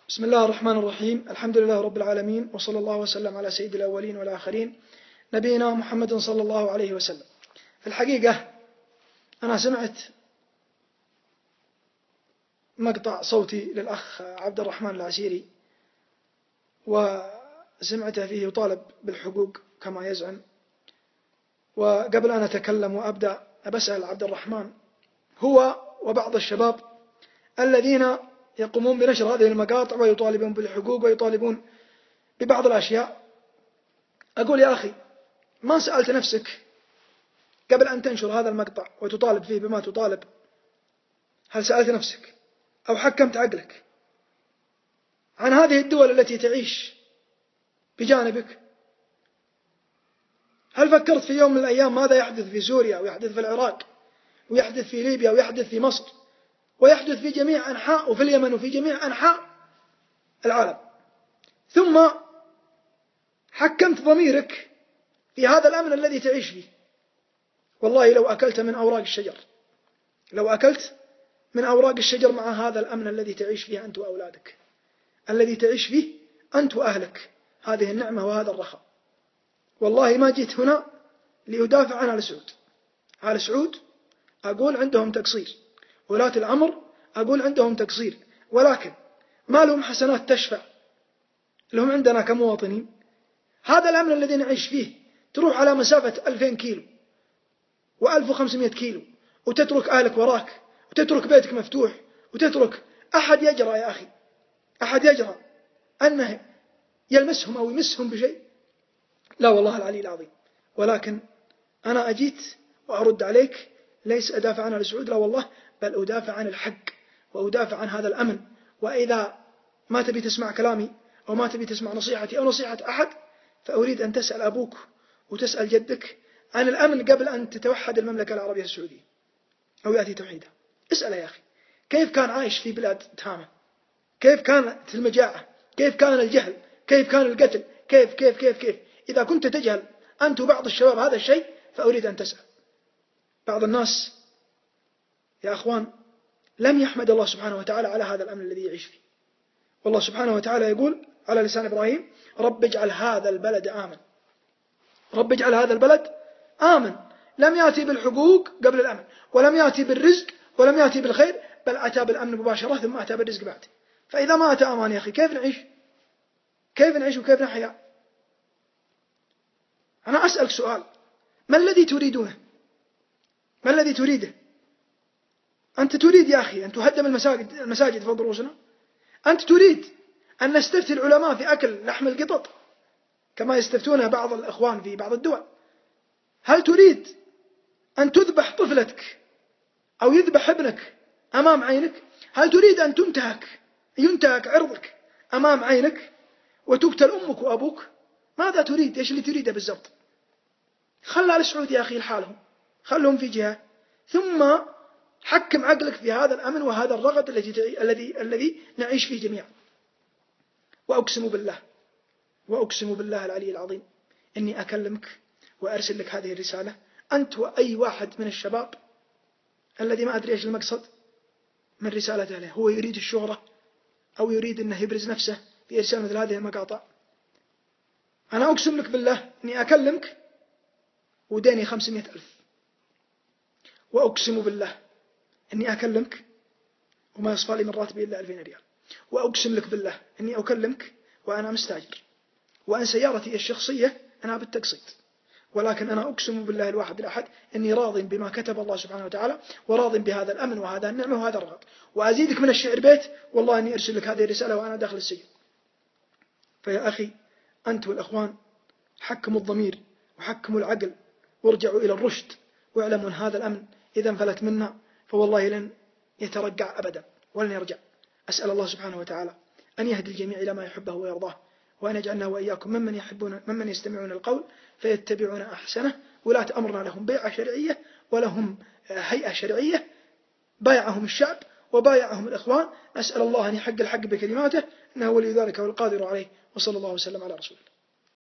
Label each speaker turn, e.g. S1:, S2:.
S1: بسم الله الرحمن الرحيم. الحمد لله رب العالمين، وصلى الله وسلم على سيد الأولين والآخرين نبينا محمد صلى الله عليه وسلم. في الحقيقة أنا سمعت مقطع صوتي للأخ عبد الرحمن العسيري، وسمعته فيه يطالب بالحقوق كما يزعم. وقبل أن أتكلم وأبدأ أسأل عبد الرحمن هو وبعض الشباب الذين يقومون بنشر هذه المقاطع ويطالبون بالحقوق ويطالبون ببعض الأشياء، أقول يا أخي، ما سألت نفسك قبل أن تنشر هذا المقطع وتطالب فيه بما تطالب؟ هل سألت نفسك أو حكمت عقلك عن هذه الدول التي تعيش بجانبك؟ هل فكرت في يوم من الأيام ماذا يحدث في سوريا ويحدث في العراق ويحدث في ليبيا ويحدث في مصر ويحدث في جميع أنحاء وفي اليمن وفي جميع أنحاء العالم؟ ثم حكمت ضميرك في هذا الأمن الذي تعيش فيه. والله لو أكلت من أوراق الشجر، لو أكلت من أوراق الشجر مع هذا الأمن الذي تعيش فيه أنت وأولادك، الذي تعيش فيه أنت وأهلك، هذه النعمة وهذا الرخاء. والله ما جيت هنا لأدافع عن آل سعود. آل سعود أقول عندهم تقصير، ولاة الأمر أقول عندهم تقصير، ولكن ما لهم حسنات تشفع لهم عندنا كمواطنين. هذا الأمن الذي نعيش فيه تروح على مسافة 2000 كيلو و1500 كيلو وتترك أهلك وراك وتترك بيتك مفتوح وتترك أحد يجرى يا أخي، أحد يجرى أنه يلمسهم أو يمسهم بشيء؟ لا والله العلي العظيم. ولكن أنا أجيت وأرد عليك، ليس أدافع عن آل سعود، لا والله، بل أدافع عن الحق وأدافع عن هذا الأمن. وإذا ما تبي تسمع كلامي أو ما تبي تسمع نصيحتي أو نصيحة أحد، فأريد أن تسأل أبوك وتسأل جدك عن الأمن قبل أن تتوحد المملكة العربية السعودية أو يأتي توحيدها. اسأل يا أخي، كيف كان عايش في بلاد تامة؟ كيف كانت المجاعة؟ كيف كان الجهل؟ كيف كان القتل؟ كيف كيف كيف كيف إذا كنت تجهل أنت وبعض الشباب هذا الشيء، فأريد أن تسأل. بعض الناس يا أخوان لم يحمد الله سبحانه وتعالى على هذا الأمن الذي يعيش فيه. والله سبحانه وتعالى يقول على لسان إبراهيم: رب اجعل هذا البلد آمن. رب اجعل هذا البلد آمن. لم يأتي بالحقوق قبل الأمن، ولم يأتي بالرزق، ولم يأتي بالخير، بل أتى بالأمن مباشرة ثم أتى بالرزق بعد. فإذا ما أتى أمان يا أخي كيف نعيش؟ كيف نعيش وكيف نحيا؟ أنا أسألك سؤال: ما الذي تريدونه؟ ما الذي تريده؟ أنت تريد يا أخي أن تهدم المساجد فوق رؤوسنا؟ أنت تريد أن نستفتي العلماء في أكل لحم القطط كما يستفتون بعض الإخوان في بعض الدول؟ هل تريد أن تذبح طفلتك أو يذبح ابنك أمام عينك؟ هل تريد أن ينتهك عرضك أمام عينك وتقتل أمك وأبوك؟ ماذا تريد؟ إيش اللي تريده بالضبط؟ خلى آل سعود يا أخي لحالهم، خلهم في جهة، ثم حكم عقلك في هذا الأمن وهذا الرغد الذي نعيش فيه جميعا. وأقسم بالله العلي العظيم إني أكلمك وأرسل لك هذه الرسالة، أنت وأي واحد من الشباب الذي ما أدري إيش المقصد من رسالته له، هو يريد الشهرة أو يريد أنه يبرز نفسه في إرسال مثل هذه المقاطع. أنا أقسم لك بالله إني أكلمك وديني 500,000، وأقسم بالله إني أكلمك وما يصفى لي من راتبي إلا 2000 ريال، وأقسم لك بالله إني أكلمك وأنا مستاجر، وأن سيارتي الشخصية أنا بالتقسيط، ولكن أنا أقسم بالله الواحد الأحد إني راض بما كتب الله سبحانه وتعالى، وراض بهذا الأمن وهذا النعمة وهذا الرغد. وأزيدك من الشعر بيت، والله إني أرسل لك هذه الرسالة وأنا داخل السجن. فيا أخي، أنت والأخوان حكموا الضمير وحكموا العقل وارجعوا إلى الرشد، واعلموا أن هذا الأمن إذا انفلت منا فوالله لن يترجع أبدا ولن يرجع. أسأل الله سبحانه وتعالى أن يهدي الجميع إلى ما يحبه ويرضاه، وأن يجعلنا وإياكم ممن يستمعون القول فيتبعون أحسنه. ولاة أمرنا لهم بيعة شرعية ولهم هيئة شرعية، بايعهم الشعب وبايعهم الإخوان. نسأل الله أن يحق الحق بكلماته، إنه ولي ذلك والقادر عليه. وصلى الله وسلم على رسوله.